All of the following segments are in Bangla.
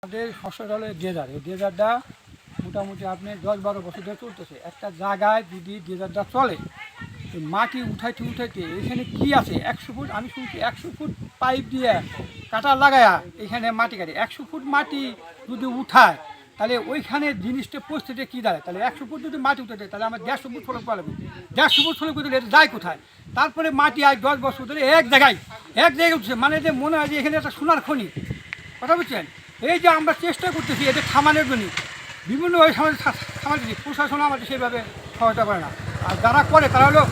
আমাদের ফসল হলো ডেজার, এই ডেজারটা মোটামুটি আপনি 10-12 বছর ধরে চলতেছে। একটা জায়গায় যদি ডেজারটা চলে, এই মাটি উঠাইতে উঠাইতে এখানে কি আছে 100 ফুট, আমি শুনছি 100 ফুট পাইপ দিয়ে কাটা লাগায়া এখানে মাটি কাটে 100 ফুট মাটি যদি উঠায়, তাহলে ওইখানে জিনিসটা পরিস্থিতি কী দাঁড়ায়? তাহলে 100 ফুট যদি মাটি উঠে দেয়, তাহলে আমার 150 ফুট ফলক পাওয়া লাগবে। 150 ফুট ফলক করতে এটা যায় কোথায়? তারপরে মাটি আজ 10 বছর ধরে এক জায়গায় উঠছে, মানে যে মনে হয় যে এখানে একটা সোনার খনি। কথা বুঝছেন? এই যে আমরা চেষ্টা করতেছি এটা থামানোর জন্য, বিভিন্নভাবে থামাচ্ছি, প্রশাসন আমাদের সেইভাবে সহায়তা করে না। আর যারা করে তারা হলো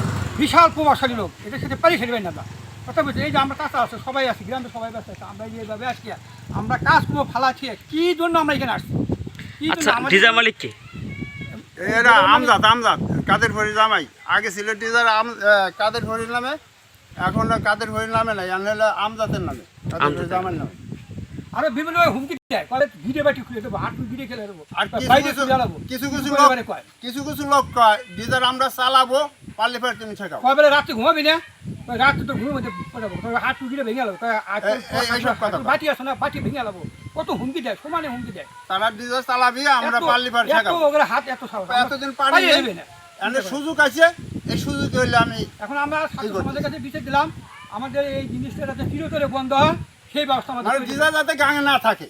বিশাল প্রভাবশালী লোক, এটার সাথে পারি ফেলবেন না। কথা বলছি, এই যে আমরা কাজ আছে, সবাই আছি, গ্রামে সবাই ব্যস্ত আছে, আমরা এইভাবে আসছি, আমরা কাজ করবো ফালাচ্ছি, কী জন্য আমরা এখানে আসছি? ডিজার মালিক কে? এরা আমজাদ কাদের ফরিদ জামাই। আগে ছিল ডিজার কাদের ফরিদ নামে, এখন কাদের ফরিদ নামে নাই, হলো আমজাদের নামে, কাদের ফরিদ জামাই নামে। আরো বিভিন্ন হুমকি দেয়, ভিড়ে বাটি খুলে দেবো, হাঁটু ভিড়ে খেলে দেবো, আর কিছু কিছু লোক কয় ডিজার আমরা চালাবো, পারলে ফের তুমি ঠেকাও। কবে রাত্রে ঘুমাবি না? রাত্রে তো ঘুমাতে হাঁটু ভিড়ে ভেঙে গেলো, বাটি আসো না, বাটি ভেঙে গেলাবো, কত হুমকি দেয়, সমানে হুমকি দেয়। তারা ডিজার চালাবি, আমরা পারলে ফের ঠেকাবো। হাত এত সাহস, এতদিন পারি না, সুযোগ আছে, এই সুযোগ হইলে আমি এখন আমরা আমাদের কাছে বিচার দিলাম, আমাদের এই জিনিসটা যাতে চিরতরে বন্ধ হয় সেই ব্যবস্থা আমাদের ডিজার যাতে গাঙে না থাকে।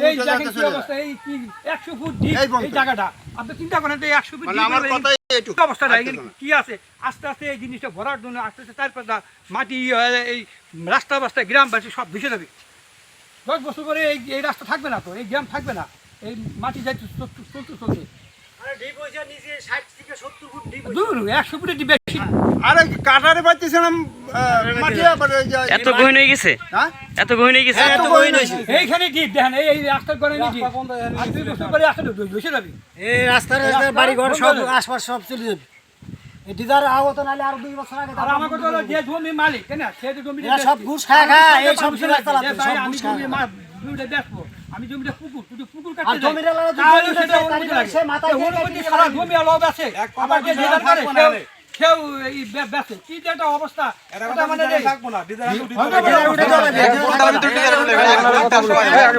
এই দেখেন কি অবস্থা, এই কি 100 ফুট ডিপ এই জায়গাটা, আপনি চিন্তা করেন তো 100 ফুট আমার কথাই এইটুকু অবস্থাটা কি আছে। আস্তে আস্তে এই জিনিসটা ভরার জন্য আস্তে আস্তে তারপর মাটি এই রাস্তা বাস্তায় গ্রামবাসী সব ভেসে যাবে। 10 বছর পরে এই রাস্তা থাকবে না, তো এই গ্রাম থাকবে না, এই মাটি যাইতে চলতে 100 ফুটের ডিপ বেশি। আরে কাটারে পাচ্ছিলাম মাটি, এত গহীন হয়ে গেছে, এত গহীন হয়ে গেছে, এইখানে ডিপ দেখেন, এই রাস্তার গড়ে ডিপ, আর 2 বছর পরে রাস্তা ভেসে যাবে। এই রাস্তার বাড়ি ঘর সব আশপাশ সব চলে যাবে। এই ডিজার আহত নালে আর 2 বছর আগে আর আমার কথা হলো যে জমি মালিক, তাই না, সে জমি সব ঘুষ খায় এই সব রাস্তা লাগবে, সব আমি ঘুষ খায়। জমিটা দেখবো, আমি জমিটা পুকুর আর কাটতে জমিটা লাগা তাহলে যদি সেটা তারিখ সে মাথায় দিয়ে অনুমতি ছাড়া জমি আলাদা আছে, আবার যে ডিজার করে কেউ এই বেচে, কি যে একটা অবস্থা, এটা মানে